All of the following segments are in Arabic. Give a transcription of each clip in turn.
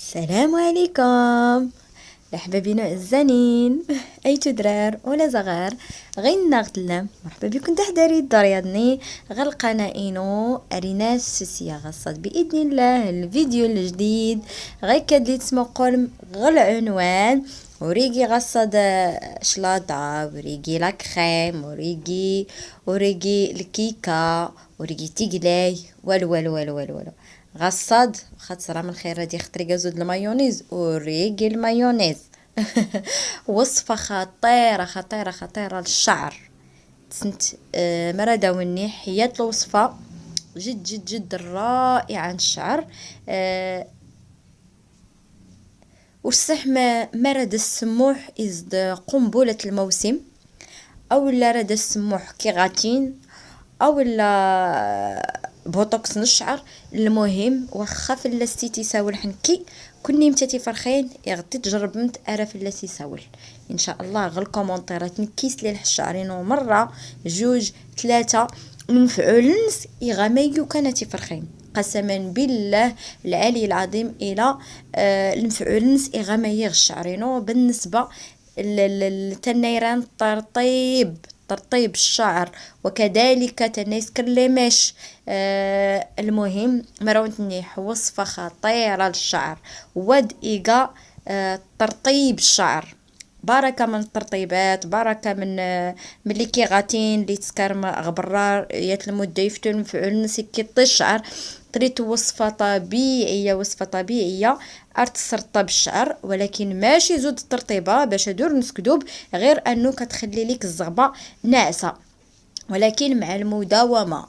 السلام عليكم لحبابينا الزنين ايتو درار ولا صغار غينا غتلم مرحبا بكم تحضري الدرياضني غلقنا اينو اريناس سوسيا غصد باذن الله الفيديو الجديد غير كدلي تسمو قولم غل عنوان وريقي غصد شلاضة وريقي لاكخيم وريقي الكيكة وريقي تيقلاي والو غصاد خاطر من خير هادي خطريقه زود المايونيز وريقي المايونيز وصفه خطيره للشعر تسنت مرادة وني حيات الوصفه جد رائعه للشعر وصح مرد السموح إزد قنبلة الموسم او لا رد السموح كيغاتين او لا بوتوكس للشعر. المهم واخا فلستي تيساول حنكي كوني متاتي فرخين يغطي تجرب مت ارا فلستي يساول ان شاء الله غير الكومونتيرات نكيس لي الشعرين مره جوج ثلاثه المفعولنس يغاميو كانت فرخين قسما بالله العلي العظيم الى المفعولنس يغاميغ الشعرينو بالنسبه للتنيران ترطيب الشعر وكذلك تنايس كرليماش. المهم مراونتني وصفة خطيرة للشعر ود إيقا ترطيب الشعر بركة من الترطيبات بركة من اللي كيغاتين اللي تسكر غبرار يتلمو دايفتو المفعول نسي كيطي الشعر تريد وصفة طبيعية ارتسرطب الشعر ولكن ماشي زود الترطيبة باش هادو نسكدوب غير انو كتخلي ليك الزغبة ناعسة ولكن مع المداومة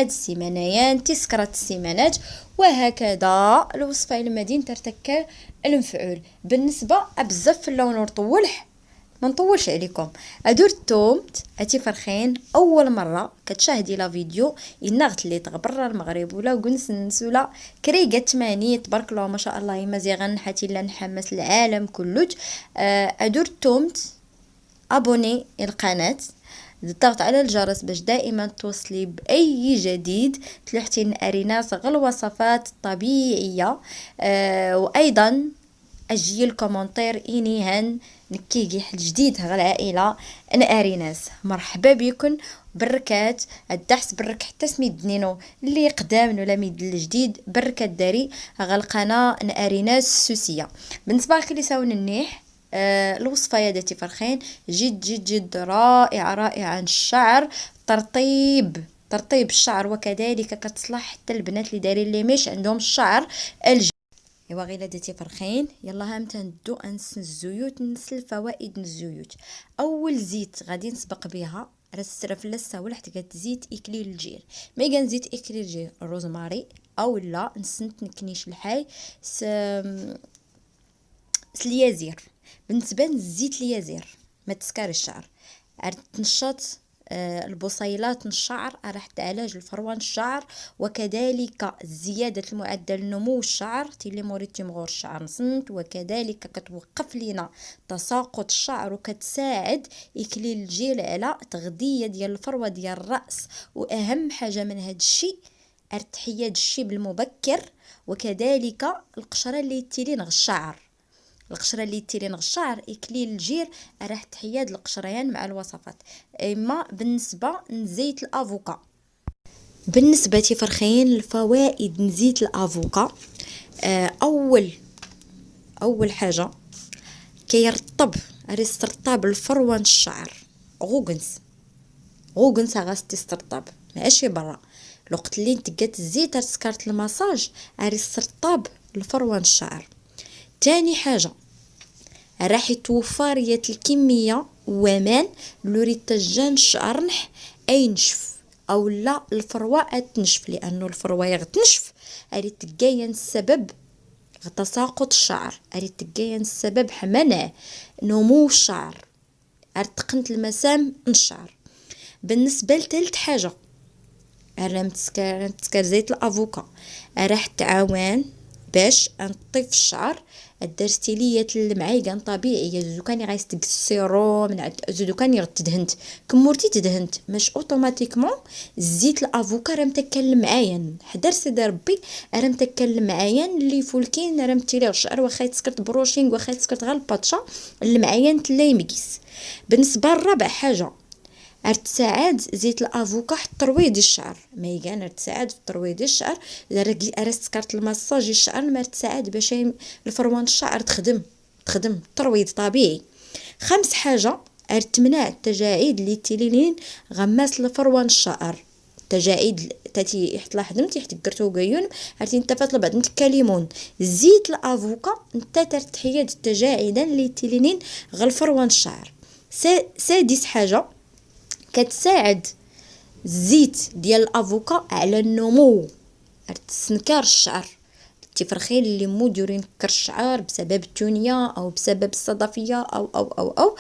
سيمانيان تسكرت السيمانات وهكذا الوصفة لما دين ترتكى المفعول بالنسبة بزاف في اللون ورطولح ما نطولش عليكم ادور التومت اتي فرخين اول مره كتشاهدي لا فيديو ينغت لي تغبر المغرب ولا قنس نسولا كريقه 80 تبارك الله ما شاء الله مزيغا حتى لا نحمس العالم كله. ادور التومت ابوني القناه الضغط على الجرس باش دائما توصلي باي جديد تلوحتي اريناس غير الوصفات الطبيعيه. وايضا اجي الكومنتير انيهن نكيجي الجديد غير العائله انا اريناس مرحبا بكم بركات الدحس برك حتى سميدنينو اللي قدام ولا ميد الجديد بركات داري غير القناه انا اريناس سوسيه. بالنسبه لك اللي ساون النيح الوصفه يا داتي فرخين جد رائعه الشعر ترطيب الشعر وكذلك كتصلح حتى البنات اللي دايرين لي مش عندهم الشعر ايوا غير داتي فرخين يلا هام تندو انس الزيوت نس الفوائد الزيوت. اول زيت غادي نسبق بها رسرف لسه ولا حتى زيت اكليل الجير ما كان زيت اكليل الجير الروزماري او لا نسنت نكنيش الحي اليازير. بالنسبه للزيت اليازير ما تسكر الشعر تنشط البصيلات الشعر راح تعالج الفروان الشعر وكذلك زيادة المعدل نمو الشعر تيلي موريتي مغور الشعر نصنت وكذلك كتوقف لنا تساقط الشعر وكتساعد إكليل الجيل على تغذية ديال الفروة ديال الرأس. وأهم حاجة من هاد الشيء ارتحية الشيب المبكر وكذلك القشرة اللي تيلين الشعر إكليل الجير راح تحياد القشريان مع الوصفات. اما بالنسبه لزيت الافوكا بالنسبه فرخين الفوائد نزيت الافوكا اول حاجه كيرطب يسترطب الفروان الشعر غوغنس غاستي استرطب ماشي برا الوقت اللي نتقات الزيت سكرت المساج يسترطب الفروان الشعر. تاني حاجه راح يتوفر يات الكميه ومان لوري تجان الشعر نح اي نشف او لا الفروه تنشف لانه الفروه يغتنشف اريد تجاين السبب تساقط الشعر اريد تجاين السبب حمنع نمو الشعر ارتقنت المسام الشعر. بالنسبه لثالث حاجه تسكر زيت الافوكا راح تعاون باش نطيف الشعر. درتي ليا المعايقان طبيعيه، زو كاني غايستك السيروم زو كاني غتدهنت كمورتي تدهنت مش اوتوماتيكمون زيت الافوكا راه متكلم معايا حضر سيدي ربي، راه متكلم معايا اللي فولكين راه متيلي الشعر واخا تسكرت بروشينغ واخا تسكرت غير الباتشا المعايان تلا يمكيس. بالنسبه للرابع حاجه تساعد زيت الافوكا حتى ترويض الشعر، ميغان تساعد في ترويض الشعر. راه سكرت المساج الشعر ما تساعد باش الفروان الشعر تخدم ترويض طبيعي. خامس حاجه تمنع التجاعيد اللي تيلين غماس لفروان الشعر. تجاعيد تاتي حتى خدمتي حتى قرتو قيون عرفتي انت فات بعد انت كليمون زيت الافوكا انت ترتحيد التجاعيد اللي تيلين غل فروان الشعر. سادس حاجه كتساعد الزيت ديال الافوكا على النمو، تسنكر الشعر. التفرخين اللي مديرين كر الشعر بسبب التونية او بسبب الصدفيه او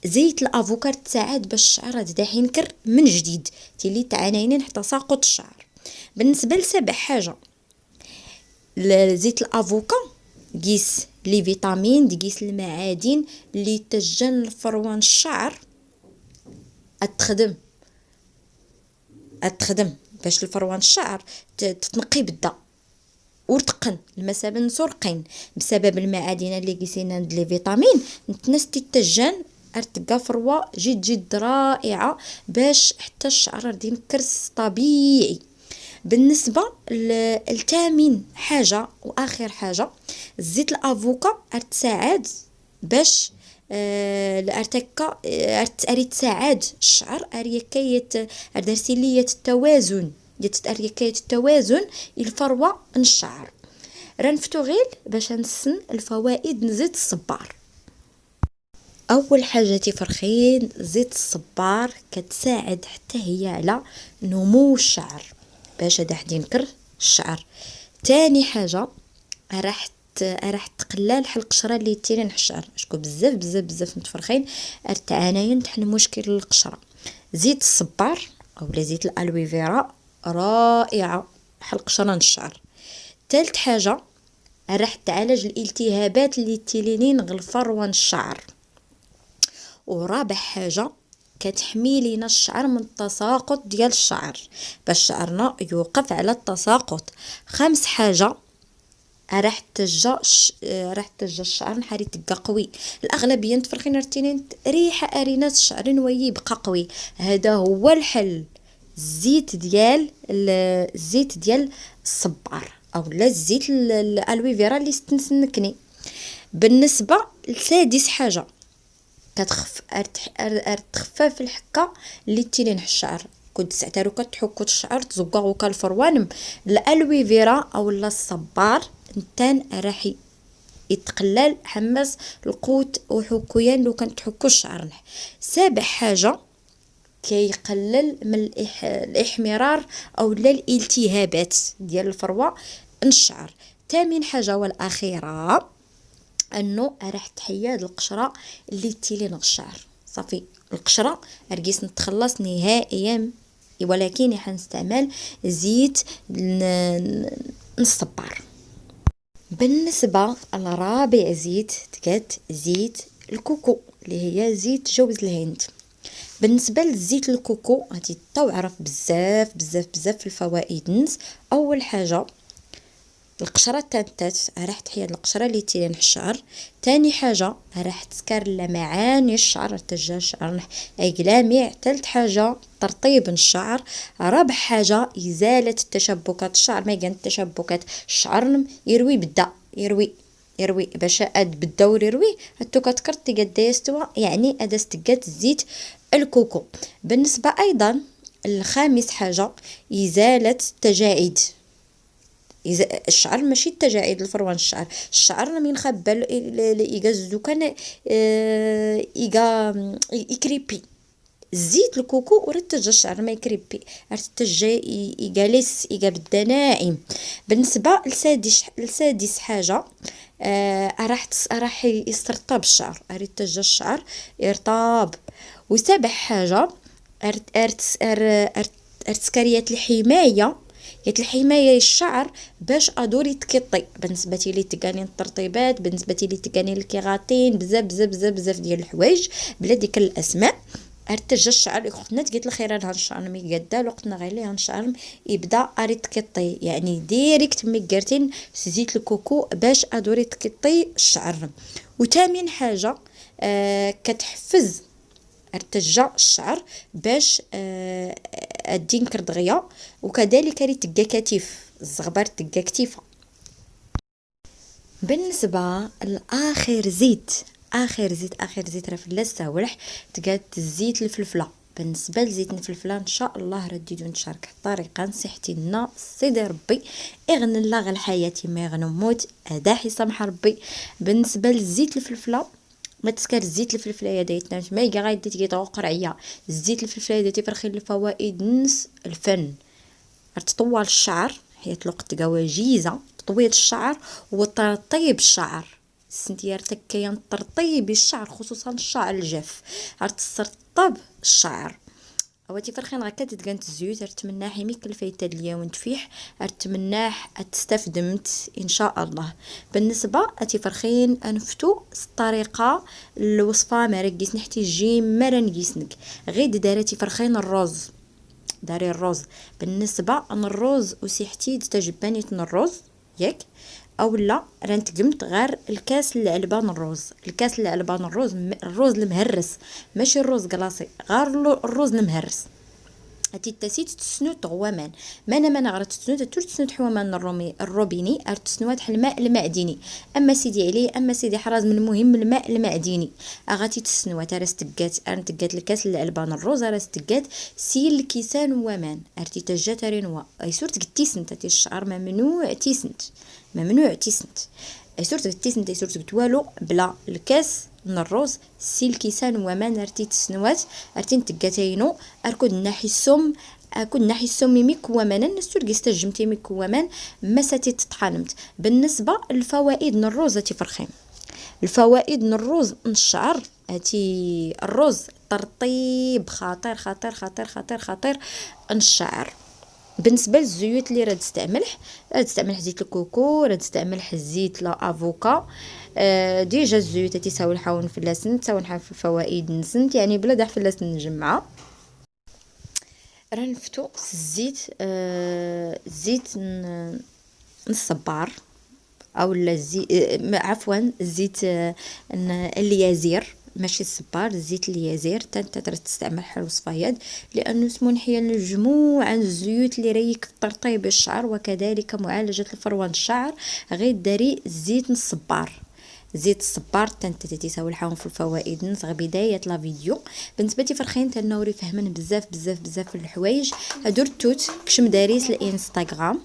زيت الافوكا تساعد باش الشعر تدا ينكر من جديد تيلي تعانين حتى ساقط الشعر. بالنسبه لسابع حاجه زيت الافوكا قيس لي فيتامين قيس المعادن اللي تجن الفروان الشعر تخدم باش الفروان الشعر تتنقي بالدا ورتقن المسابن سرقين بسبب المعادن اللي قيسينا لي فيتامين نتنستي التجان ارتقى فروه جد رائعه باش حتى الشعر دي نكرس طبيعي. بالنسبه للثامن حاجه واخر حاجه زيت الافوكا تساعد باش الارتكا تساعد الشعر اريكايه درتي ليا التوازن ديت اريكايه التوازن الفروه الشعر. رنفتو غير باش نسن الفوائد نزيد الصبار. اول حاجه تفرخين زيت الصبار كتساعد حتى هي على نمو الشعر باش هذا حد ينكر الشعر. تاني حاجه راح تقلل القشره اللي تيرين الشعر شكون بزاف متفرخين ارتعانين تحل مشكل القشره. زيت الصبار او زيت الالويفيرا رائعه حل قشره الشعر. ثالث حاجه راح تعالج الالتهابات اللي تيلين غالفروان الشعر. ورابع حاجه كتحمي لينا الشعر من التساقط ديال الشعر باش شعرنا يوقف على التساقط. خامس حاجه راح تجا الشعر نحاري تبقى قوي. الاغلبيه نتفرخين رتينين ريحه ارينات الشعر نوي يبقى قوي. هذا هو الحل الزيت ديال الصبار او لا الزيت الالويفيرا اللي ستنسنكني. بالنسبه لسادس حاجه تخفف الحكه اللي تيلين الشعر كنت ساعتها كتحكوا الشعر تزقوا كالفروان الالويفيرا او لا الصبار نتان راح يتقلل حماس القوت وحكويا لو كان تحكوا الشعر. سابع حاجه كيقلل من الاحمرار او لا الالتهابات ديال الفروه الشعر. ثامن حاجه والاخيره انه راح تحيد القشره اللي تيلين الشعر. صافي القشره رقيس نتخلص نهائيا ولكن حنستعمل زيت الصبار. بالنسبه لرابع زيت تكات زيت الكوكو اللي هي زيت جوز الهند. بالنسبه لزيت الكوكو غادي تعرف بزاف الفوائد نس. اول حاجه القشره تاعت راح تحيد القشره اللي تيلين الشعر. تاني حاجه راح تسكر لمعان الشعر تجاه الشعر اقلامع. ثالث حاجه ترطيب الشعر. رابع حاجه ازاله التشبكات الشعر ما كان التشبكات الشعر يروي بدا يروي باش اد بالدور يروي هتو كتكرتي قد يستوى يعني ادا استقات زيت الكوكو. بالنسبه ايضا الخامس حاجه ازاله التجاعيد. الشعر ماشي التجاعيد الفروان الشعر من خبل يغزو كان يكريبي زيت الكوكو ورتج الشعر ما يكريبي ارتج يجلس يبدا ناعم. بالنسبه لسادس حاجه راح يسترطب الشعر ارتج الشعر يرطاب. وسابع حاجه ارتسكريات الحمايه قالت الحمايه الشعر باش ادوري تكطي بالنسبه لي تقاني الترطيبات، بالنسبه لي تقاني الكيغاتين، بزاف بزاف بزاف بزاف ديال الحوايج بلا ديك الاسماء. ارتجى الشعر اختنا قالت لي خير انا هنشعر مي قدا وقتنا غير لي هنشعر يبدا اري تكطي، يعني ديريكت مي قرتين زيت الكوكو باش ادوري تكطي الشعر. وثامن حاجه كتحفز ارتجى الشعر باش ادي نكر دغيا، وكذلك ري تلقى كتيف الزغبر تلقى كتيفه. بالنسبه لاخر زيت اخر زيت راه في اللساولح تقاد الزيت الفلفله. بالنسبه لزيت الفلفله ان شاء الله راه تزيدو نشارك الطريقه نصيحتي لنا سيدي ربي اغنى الله غير حياتي ما يغنموت اداحي سمح ربي. بالنسبه لزيت الفلفله ما تسكر الزيت الفلفله يا دايتنا ما غايدي تيغا قرعيه الزيت الفلفله ديتي فرخي الفوائد نس الفن تطول الشعر حيت الوقت تلقى وجيزه تطويل الشعر وترطيب الشعر. سنتي ارتكيان ترطيب الشعر خصوصا الشعر الجاف ترطب الشعر. اواتي فرخين غاكا تدقنت الزيوت ارتمناح يميك الفايته دياليا ونتفيح ارتمناح تستفدمت ان شاء الله. بالنسبه اتي فرخين انفتو الطريقه الوصفه ما رقيس نحتي جي مرا نقيسنك غير دارتي فرخين الرز داري الرز. بالنسبه انا الرز وسيحتي تجباني الرز ياك او لا رانتقمت غير الكاس العلبان الروز. الكاس العلبان الروز المهرس ماشي الروز كلاصي غير الروز المهرس. هاتي تسيت تسنو تغوامان مانا غير تسنو تسنو حوامان الروبيني ارتسنو تحل الماء المعدني. اما سيدي عليه اما سيدي حراز من المهم الماء المعدني اغاتي تسنو تراس تقات الكاس العلبان الروز راس تقات سيل الكيسان ومان ارتي تجا ترينوا اي صورت قتيسنت تي الشعر ممنوع تيسنت اي صورت قتيسنت اي صورت قتوالو بلا الكاس من الروز سيل كيسان ومان ارتي تسنوات ارتي نتقاتينو اركود ناحي السم اكون ناحي السم ميكومان النسور قيستجمتي ميكومان مساتي تطحنمت. بالنسبه للفوائد من الروز تفرخيم الفوائد من الروز من الشعر هاتي الروز ترطيب خطير خطير خطير خطير خطير الشعر. بالنسبه للزيوت اللي راه تستعمل زيت الكوكو راه تستعمل زيت لا افوكا ديجا الزيوت تساوي الحون في اللسن تساوي في الفوائد نسنت يعني بلا داح في اللسن نجمعها. راه نفتو الزيت زيت الصبار او الزيت عفوا الزيت اليازير ماشي الصبار الزيت اليازير تقدر تستعمل حلو صفايد لانه اسمه نحيا للجموع الزيوت اللي ريك في ترطيب الشعر وكذلك معالجه الفروان الشعر غير داري زيت الصبار. زيت الصبار تساوي الحون في الفوائد نصغ بدايه لا فيديو. بالنسبه لي فرخين تنوري فهمن بزاف بزاف بزاف الحوايج هادو التوت كشم داريس الانستغرام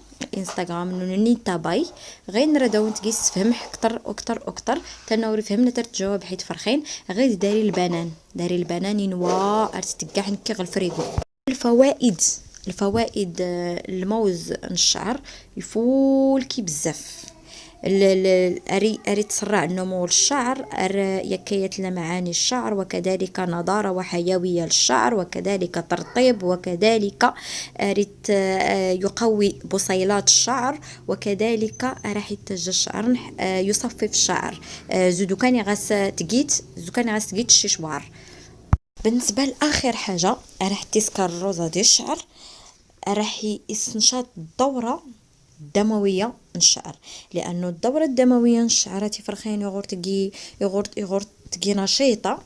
نوني تاباي غير نرادو نتقيس فهم اكثر اكثر تنوري فهمنا تجاوب حيت فرخين غير داري البنان ينوا ارتكاع نكي الفريغو. الفوائد الموز الشعر يفول كي بزاف اري تسرع نمو الشعر يكيت لمعاني الشعر وكذلك نضاره وحيويه للشعر وكذلك ترطيب وكذلك اريت يقوي بصيلات الشعر وكذلك راح يتجه الشعر يصفف الشعر زودو كان غاس تقيت الششوار. بالنسبه لاخر حاجه راح تسكر الروزه ديال الشعر راح يستنشط الدوره الدمويه الشعر لانه الدوره الدمويه الشعر تفرخين يغور تجي نشيطه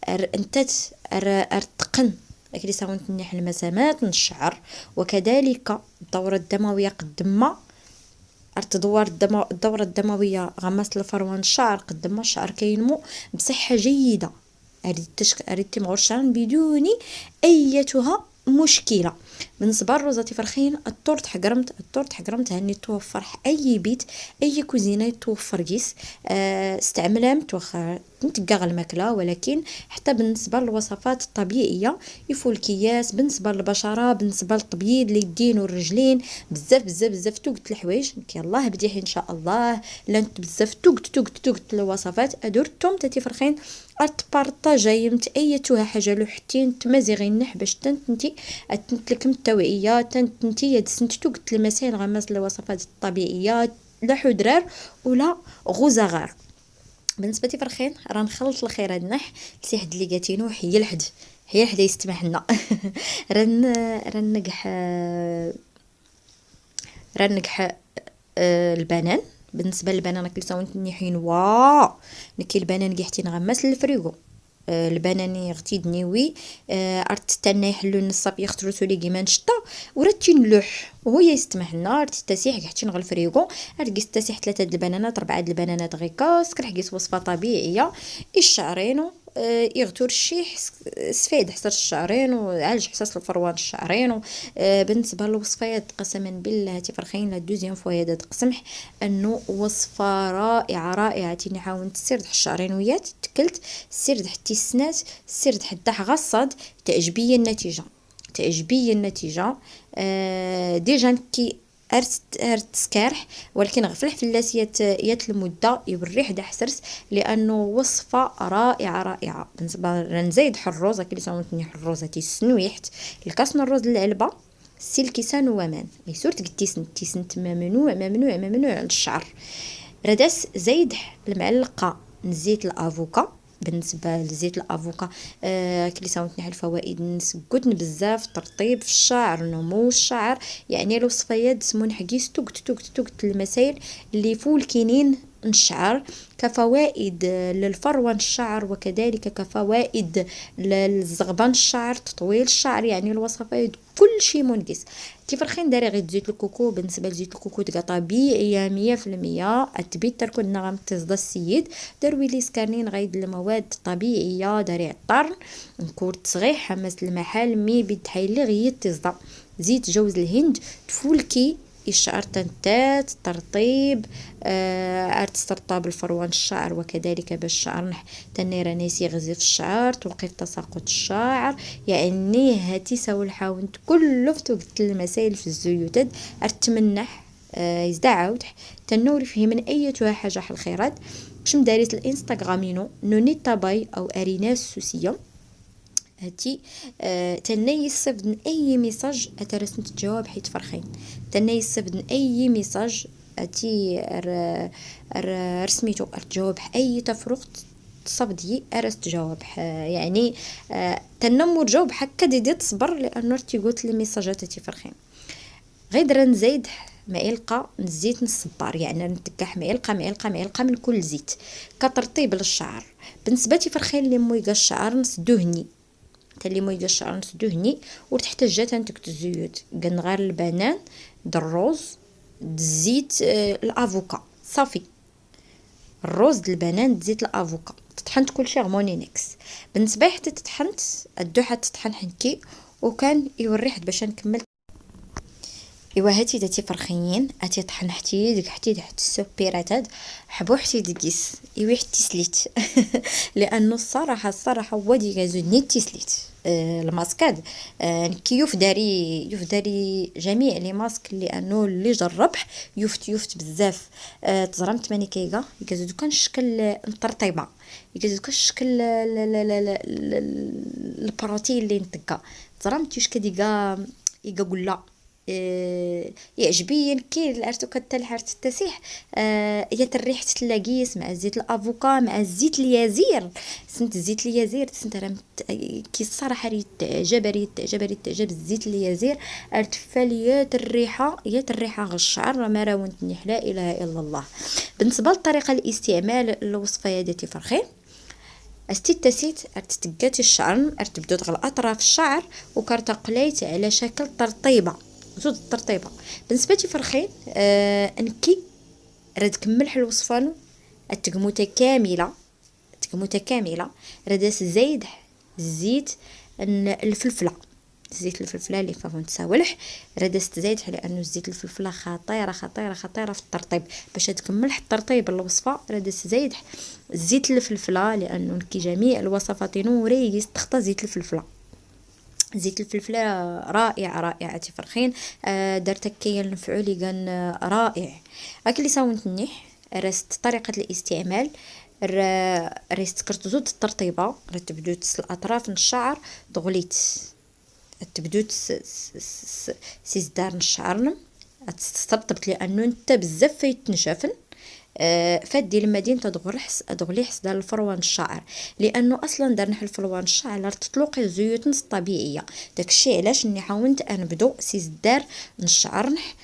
انت ارتقن كلي ساونت نيح المسامات من الشعر وكذلك الدوره الدمويه قدما ارتدوار الدوره الدمويه غمست الفروان الشعر قدما الشعر كينمو بصحه جيده اريد تمغرشان بدون ايتها مشكله. بالنسبه للروزه فرخين الطورت حقرمت هاني توفر اي بيت اي كوزينه توفر كيس استعملها متوخر نتقى الماكله ولكن حتى بالنسبه للوصفات الطبيعيه يفول الكياس بالنسبه للبشره بالنسبه للتبييض اليدين والرجلين بزاف توقت الحوايج يلاه بديحي ان شاء الله لانت بزاف توقت الوصفات ادرتم تفرخين اتبارطاجاي ايتها حاجه لو حتى تمازيغي نح باش تنتي لكم التوعية تنتي دسنتو قلت المسائل غمس الوصفات الطبيعية لا حدرار ولا غزغار. بالنسبه لي فرخين راه نخلط الخير هاد النح لسي حد اللي قاتينو هي الحد هي الحد يستمح لنا رنقح رنقح البنان. بالنسبه للبنان كل ساعه نحين واو نكي البنان قحتي نغمس للفريغو. البنان يغتي دنيوي ارت تستنى يحلو النصاب يخترسو لي كيما نشطه وراتي نلوح وهو يستمح لنا ارت تسيح قحتي نغل الفريغو ارقيس تسيح 3 البنانات 4 البنانات غيكا سكرحقيس وصفه طبيعيه الشعرينو يغتور الشيح سفيد حسر الشعرين وعالج حساس الفروان الشعرين. بالنسبه للوصفات قسما بالله تفرخين لا دوزيام فوا هذا قسمح انه وصفه رائعه رائعه. تي نحاول تسير الشعرينويات تكلت سير حتى السنات سير حتى غصد تعجبيه النتيجه تعجبيه النتيجه. ديجا كي ارت سكارح ولكن غفلح في اللاسيات يات المده يوري حدا حسرس لانه وصفه رائعه رائعه. بالنسبه نزيد حروزه كي ساونتني حروزه تيسنويحت الكاس الرز العلبه سيل كيسان ومان اي سورت تيسنت ممنوع ممنوع ممنوع للشعر. رداس زيد المعلقه نزيت الافوكا. بالنسبه لزيت الافوكا كلي ساونتني على الفوائد نسكتن بزاف ترطيب في الشعر نمو الشعر يعني الوصفيات سمون حقيس توقت المسائل اللي فول كينين الشعر كفوائد للفروان الشعر وكذلك كفوائد للزغبان الشعر تطويل الشعر يعني الوصفات كل شيء منقص. تفرخين داري غير زيت الكوكو. بالنسبه لزيت الكوكو تلقى طبيعيه 100% التبيت تركو النغم تصدى السيد داروي لي سكانين غيد المواد طبيعيه داري عطر نكور تصغيح حمس المحل مي بتحيلي غير تصدى زيت جوز الهند تفولكي الشعر تنتات ترطيب تسترطب الفروان الشعر وكذلك باش الشعر نح تنير ناسي غزي في الشعر توقف تساقط الشعر يعني هاتي ساو الحاونت كله في وقت المسائل في الزيوتد ارتمنح يزدا عاود تنوري فيه من اي حاجه حل الخيرات باش مداريت الانستغرامينو نونيتا باي او اريناس سوسيه هاتي تني يصفدن اي ميساج اترسنت تجاوب حيت فرخين تني يصفدن اي ميساج اتي رسميتو تجاوب اي تفرق تصفدي ارس تجاوب يعني تنمو تجاوب هكا دي تصبر لانه رتي قلت لي ميساجات تي فرخين غير نزيد معلقه نزيت الصبار يعني نتكح معلقه من كل زيت كترطيب للشعر. بالنسبه لي فرخين اللي مويقا الشعر نسدوهني تالي مويقا الشعر نسدوهني وتحتاج تنتك الزيوت غير البنان الروز الزيت الافوكا صافي الروز البنان زيت الافوكا تطحنت كل شيء غمونينكس. بالنسبه حتى تطحنت الدو حتى تطحن حنكي وكان يوري حد باش نكمل ايوا هاتي داتي فرخيين اتي طحن حتى السوبيرات حبو حتى دكيس ايوا حتى سليت لانه الصراحه ودي غازوني تسليت الماسكاد كي يفداري جميع لي ماسك لانه اللي جربح يفت بزاف تزرمت ماني كيغا يكازو كان شكل الترطيبه يكازو كان شكل البروتين اللي نتقا تزرمت يوش كديغا يقول يعجبين كي الارتو كتلحرت التسيح هي الريحه تلاقيس مع زيت الافوكا مع زيت اليازير سنت زيت اليازير سنت راه كي الصراحه ريت تعجب الزيت اليازير ارتفاليات الريحه غ الشعر ما راونتني لا اله الا الله. بالنسبه لطريقه الاستعمال الوصفه هذه فرخين استيتسيت ارتتقات الشعر ارتبدو غل اطراف الشعر وكرتقليت على شكل ترطيبه زود الترطيبه. بالنسبه لي فرخين انكي راه تكمل الوصفه التك متكامله راه زايد زيت الفلفله اللي فهم تساولح راه زايد لانه زيت الفلفله خطيره في الترطيب باش تكمل الترطيب الوصفه راه زايد زيت الفلفله لانه كي جميع الوصفات نوري يستخدم زيت الفلفله رائعه تفرخين درت كي المفعول كان رائع اكلي ساونتني رست طريقه الاستعمال رست كرت زود الترطيبه رتبدو تسل اطراف الشعر دغليت تبدو سيزدار الشعر تستبطبت لانه انت بزاف فيتنشفن. فدي المدينة تدغلي حس دار الفروان الشعر، لانه اصلا دار نحل الفروان الشعر تطلقي زيوت الطبيعيه. داكشي علاش اني حاولت نبدو سيزدار الشعر نح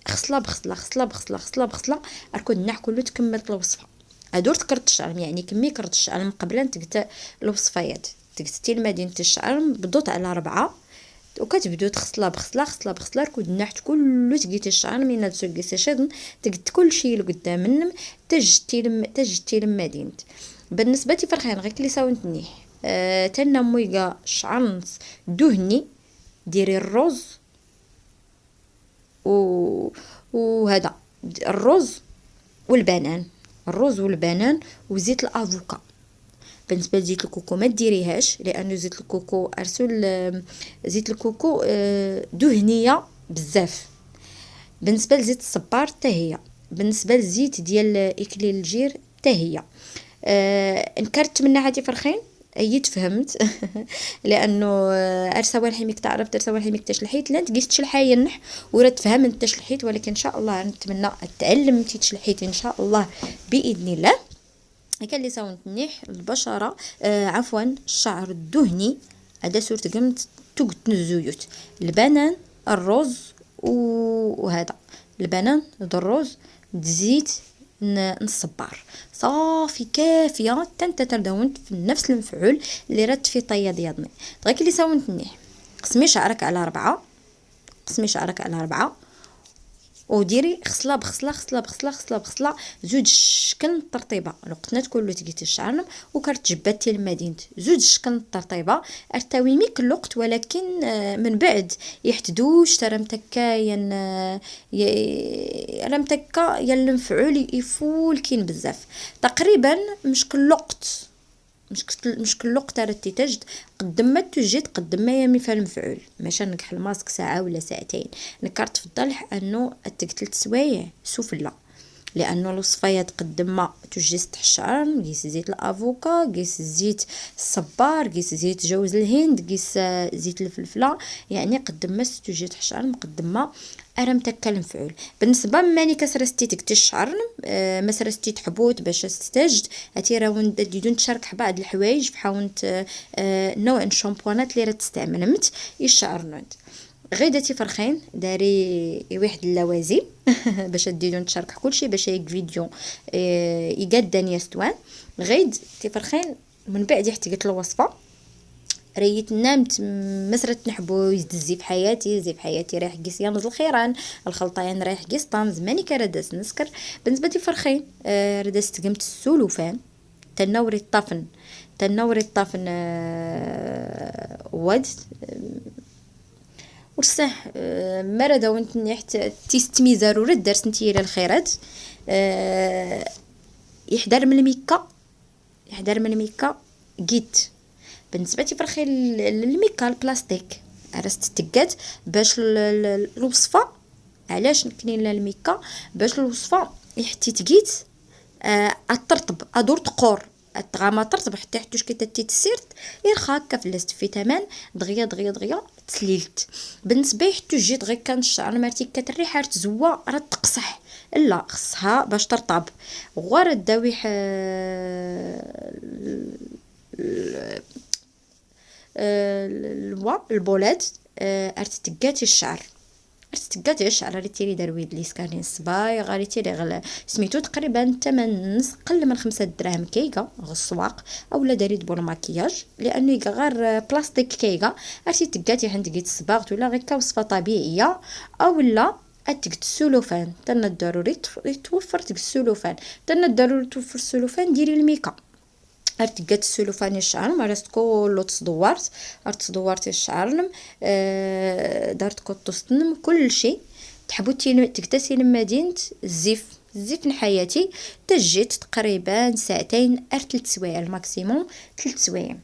خصله بخصله خصله بخصله خصله بخصله اركود النح كله تكملت الوصفه. ادور كرت الشعر يعني كمي كرت الشعر من قبل تقت الوصفيات تقتي المدينة الشعر بدوت على 4 وكتبدو تغسلها بغسله ركود النحت كله تقيتي الشعر من هاد سوكي شادن تقت كلشي لقدام منم تجتي لمدينة. بالنسبه لي فرخين غير كلي ساونتني تنا مويقا شعر دهني ديري الروز وهذا الروز والبنان، الروز والبنان وزيت الافوكا. بالنسبه لزيت الكوكو ما ديريهاش لانه زيت الكوكو ارسل زيت الكوكو دهنيه بزاف. بالنسبه لزيت الصبار حتى هي، بالنسبه للزيت ديال اكليل الجير حتى هي. انكرت من ناحيه فرخين اي تفهمت لانه ارسوان حيميك تعرف ترسوان حيميك تشلحيت لا تقيس تشلحي ينح ورا تفهم انت تشلحيت، ولكن ان شاء الله نتمنى تعلمتي تشلحيت ان شاء الله باذن الله. كان اللي ساونت نيح البشره عفوا الشعر الدهني هذا صورت قمت تقت الزيوت البنان الروز وهذا البنان الروز تزيد نصبار صافي كافيه تنت تردونت في نفس المفعول اللي رد في طيه ديالنا. دغيا اللي ساونت نيح قسمي شعرك على 4 قسمي شعرك على 4 وديري خصله بخصله زوج شكل ترطيبه الوقتنات كله تقيتي الشعر وكرت جبدتي المدينه زوج شكل ترطيبه ارتوي ميك الوقت، ولكن من بعد يحتدوش ترى متكا رمتكا المفعول يفول كين بزاف تقريبا مش كل وقت مش كل وقت رتي تجد قدم ما تجد قدم ما يمي في المفعول ماشي نكح الماسك ساعه ولا ساعتين نكرت تفضل انه التقتل سوايع سفلى لانه الوصفيات قدم ما تجيس تحت الشعر قيس زيت الافوكا قيس زيت الصبار قيس زيت جوز الهند قيس زيت الفلفله يعني قدم ما تجي تحت الشعر مقدم ما ارمتك المفعول. بالنسبه ماني كسرستي تكتي الشعر ما سرستي تحبوت باش تستجد هاتي راون ديدون تشارك بعض الحوايج فحاولت نوع شامبوانات اللي راه تستعملت الشعر نوت غيدتي فرخين داري واحد اللوازم باش ديدون تشارك كلشي باش يك فيديو يقدن يستوان غيد تي فرخين من بعد يحتاج الوصفه ريت نامت مسرت نحبو يزدزي في حياتي زي في حياتي رايح قيس ينض الخيران الخلطين رايح قيس طام زماني كردس نسكر. بالنسبه لي فرخين ردست قمت السلوفان تنوري الطفن ود ورصح مرضى وانت نحت تيستمي ضروري درس نتي الى الخيرات يحضر من الميكا قيت. بالنسبه لي فرخي الميكا البلاستيك عرست تقاد باش الوصفه علاش نكنين الميكا باش الوصفه حتى تقيت ترطب ادور تقور الطغامه ترطب حتى حتوش كي تسيرت يرخا هكا فلست في تمن دغيا تسليلت. بالنسبه حتى جيت غير كان الشعر مرتي كتريحه تزوا راه تقصح لا خصها باش ترطب غير الداويح البولات ارتتقاتي الشعر ريتيري درويد لي سكانين الصباي غاريتيري غلا سميتو تقريبا 8 نص قل من 5 دراهم كيكا غالسواق اولا داريت بون ماكياج لانه غير بلاستيك كيكا ارتتقاتي عند قيت الصباغ ولا غير كوصفه طبيعيه اولا اتقت السلوفان تنا الضروري توفر السلوفان تنا الضروري توفر السلوفان ديري الميكا ارتقات السلوفان الشعر مارست كله تصدورت الشعر دارت كوطستنم كل شيء تحبوتي تكتسي لمدينة الزيف حياتي تجيت تقريبا ساعتين 3 سوايع الماكسيموم 3 سوايع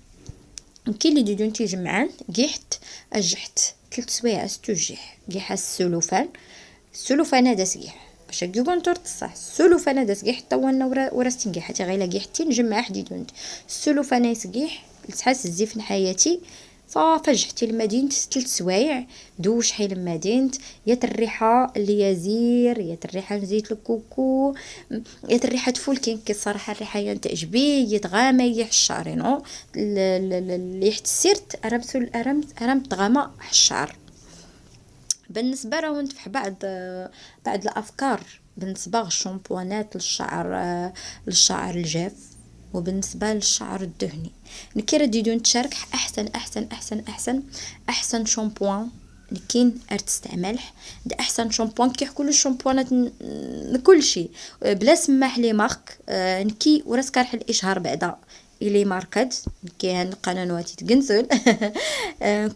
كاين اللي ديدون جمعان قيحت اجحت 3 سوايع استوجح قيح السلوفان هذا سقيح باش يقولون تورت صح السلوفان هذا سقيح حتى وانا ورا ستنقيح حتى غير قيحتي نجمع حديدون السلوفان يسقيح تحس الزيف حياتي صافي رجعتي لمدينة 3 سوايع دوش حي لمدينة يا الريحة اللي يزير يا الريحة زيت الكوكو يا الريحة فولكين كي الصراحة الريحة تعجبي يتغامى يحشعرينو اللي يحتسيرت ارمت غامى حشعر. بالنسبة راه نتفح بعض الافكار بالنسبة للشامبوانات للشعر الجاف وبالنسبة للشعر الدهني. نكي رديدو نتشارك احسن شامبوان كاين تستعملح ده احسن شامبوان كي كل الشامبوانات كل شيء بلا سماح لي مارك نكي ورا سكارح الاشهار بعدا الي ماركت كي هان القنوات تقنزل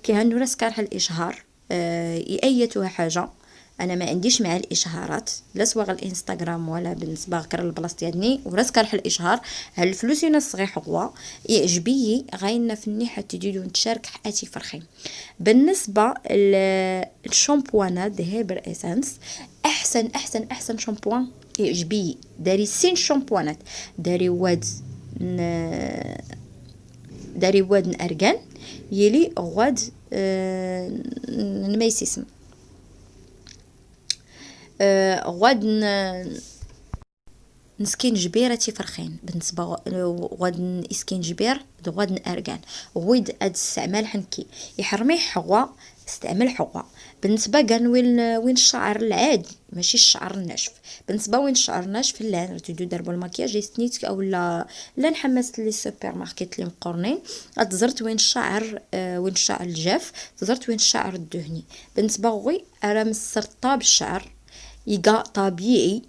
كي هان ورا سكارح الاشهار ايتها حاجه انا ما عنديش مع الاشهارات لا سواء الانستغرام ولا بالنسبه غير البلاصه ديالني وراسك رح الاشهار هل الفلوس ينص غير حقوا يعجبي غاينا فني حتى تجيو نتشارك حياتي فرخي. بالنسبه للشامبوانات دي هيبر اسانس احسن شامبوان يعجبي داري سين شامبوانات داري واد ارغان يلي غواد نميس اسم غواد نسكين جبيرة تفرخين بالنسبة غواد اسكين جبير غواد ارغان غويد اد استعمال حنكي يحرمي حوا استعمل حوا. بالنسبة كان وين الشعر العادي ماشي الشعر الناشف. بالنسبة وين الشعر الناشف لا تدو دربو المكياج يسنيت او لا نحمست لي سوبر ماركت لي مقرنين تزرت وين الشعر الجاف تزرت وين الشعر الدهني. بالنسبة غوي ارا مسرطاب الشعر يقع طبيعي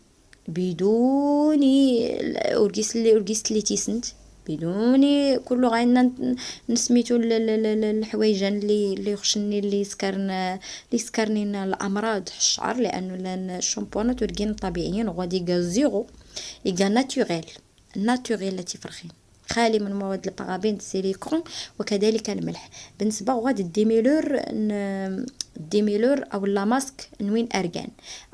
بدون أورجيس اللي تيسنت بدون كله غاينا نسميتو الحوايجان اللي يخشني اللي يسكرني الامراض الشعر لانه الشامبوانات ورقين طبيعيين وغادي يقا زيرو يقا ناتوريل تفرخين خالي من مواد البارابين السيليكون وكذلك الملح. بالنسبه غاد الديميلور او الماسك نوين ارغان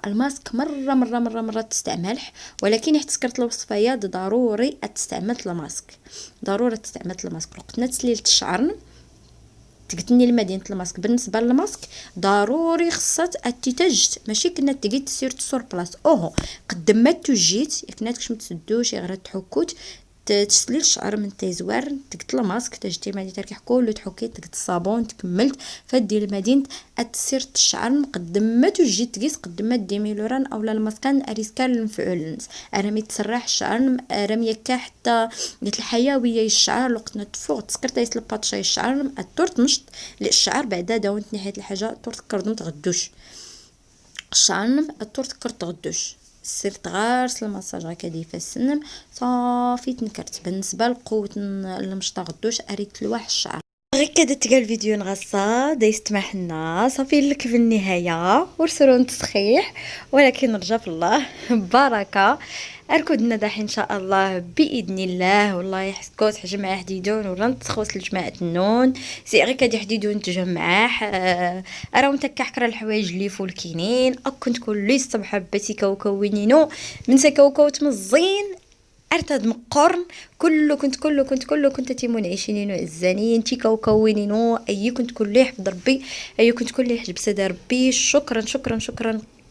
الماسك مره تستعملح ولكن حيت سكرت الوصفيات ضروري تستعمل الماسك وقت نتسليلت الشعر تقتني لمدينه الماسك. بالنسبه للماسك ضروري خصات اتيتجت ماشي كنا تجي تسير تصور بلاص قد ما تجيت كناتكش متسدوش غير تحكوت تسليل الشعر من تيزوار تقت الماسك تجتي ما تركح كله تحكي تقت الصابون تكملت فدي المدينه اتسير الشعر قدم ما تجي تقيس قدم ما ديميلوران اولا الماسكان اريسكال المفعول رمي تسرح الشعر رمي يكا حتى قلت الحيويه الشعر لقتنا تفوق تسكرتيس الباتشاي الشعر التورت مشط الشعر بعدا داونت نحيت الحاجه تورت كردم تغدوش الشعر التورت كرت تغدوش سرت غارس المساج هكا ديفا السنم صافي تنكرت. بالنسبه لقوه المشطه غدوش اريت لواح الشعر غير كدا تلقى الفيديو نغصا دايستمح لنا صافي لك في النهايه ورسلوا تصحيح ولكن رجا في الله بركه اركضنا داحي ان شاء الله باذن الله والله يحسكوت حجمع حديدون ولا نتخوص لجماعه النون سي غير كدي حديدون تجمعح راه متكح كرا الحوايج اللي فولكينين كنت كل الصبح باتي كوكوينينو من سكوكو تمزين ارتد مقرن كنت تيمون عيشينينو عزاني انتي كوكوينينو اي كنت كل يحفظ ربي اي كنت كل يحجب سدا ربي شكرا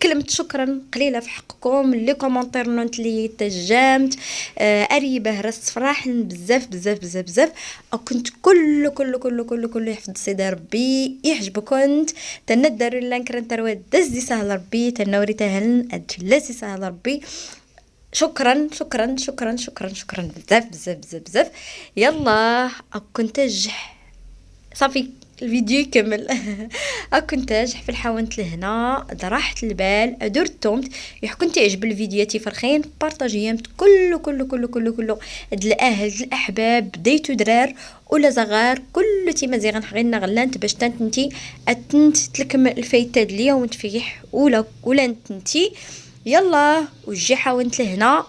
كلمة شكرا قليلة في حقكم اللي كومونتير نونت لي تجامت قريبة رست فرحن بزاف كنت كل يحفظ سيدي ربي يحجب كنت تندر لانكرن تروى دزي سهل ربي تنوري تهلن ادلسي سهل ربي شكرا بزاف يلا كنت اجح صافي الفيديو يكمل كنت اجح في الحاونت لهنا راحت البال درتم كنت يعجب الفيديو تفرخين بارطاجيامت كله هاد الاهل الاحباب بديتو درار ولا صغار كل تي مزيغن حغينا غلانت باش تنتي تلكم الفايته اليوم تفيح ولا انتي يلا وجي حاونت لهنا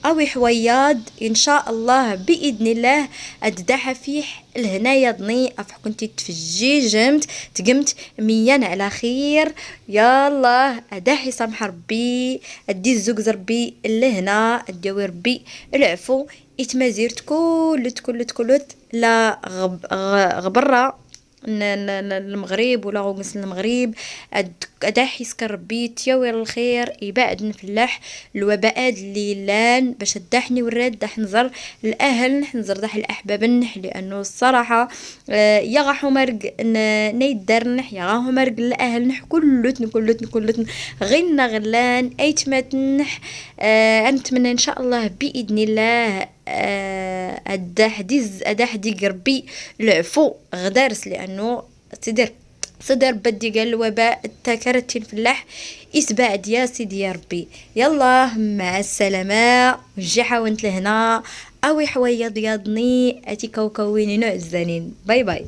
اوي حوياض ان شاء الله باذن الله اددح فيح الهنايا ضني افح كنتي تفجي جمت تقمت ميان على خير يلا اداحي سامح ربي ادي الزوج ربي لهنا اداوي ربي العفو اتمازيرت كلت لا غبره المغرب ولا غومس المغرب. ادا حيسك ربي تياوي الخير يبعد نفلاح الوباءات اللي لان باش داحني وراد داح نزر الاهل نحنزر داح الاحباب نح، لانه الصراحه يا غاحو مرق نيدار نح يا غاحو مرق الاهل نح كلتن غينا غلان ايتمات نح. نتمنى ان شاء الله باذن الله ادا حدي ربي العفو غدارس، لانه صدر بدي قال الوباء التكرتين فلاح اسبعد يا سيدي يا ربي. يلا مع السلامة، وجحا وانت لهنا اوي حويا ضياضني اتي كوكويني نوع الزنين. باي باي.